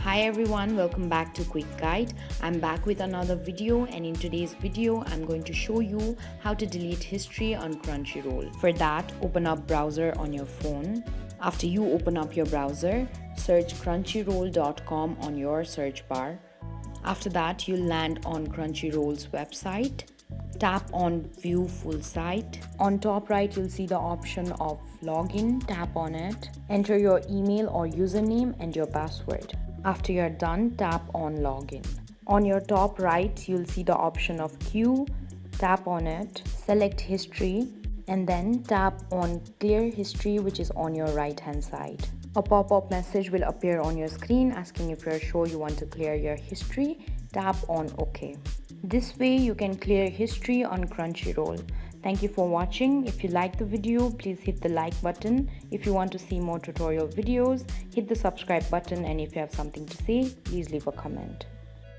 Hi everyone, welcome back to Quick Guide. I'm back with another video, and in today's video I'm going to show you how to delete history on Crunchyroll. For that, open up browser on your phone. After you open up your browser, search crunchyroll.com on your search bar. After that, you'll land on Crunchyroll's website. Tap on View Full Site. On top right, you'll see the option of Login. Tap on it. Enter your email or username and your password. After you're done, tap on Login. On your top right, you'll see the option of Queue. Tap on it. Select History and then tap on Clear History, which is on your right hand side. A pop-up message will appear on your screen asking if you're sure you want to clear your history. Tap on OK. This way you can clear history on Crunchyroll. Thank you for watching. If you like the video, please hit the like button. If you want to see more tutorial videos, hit the subscribe button, and if you have something to say, please leave a comment.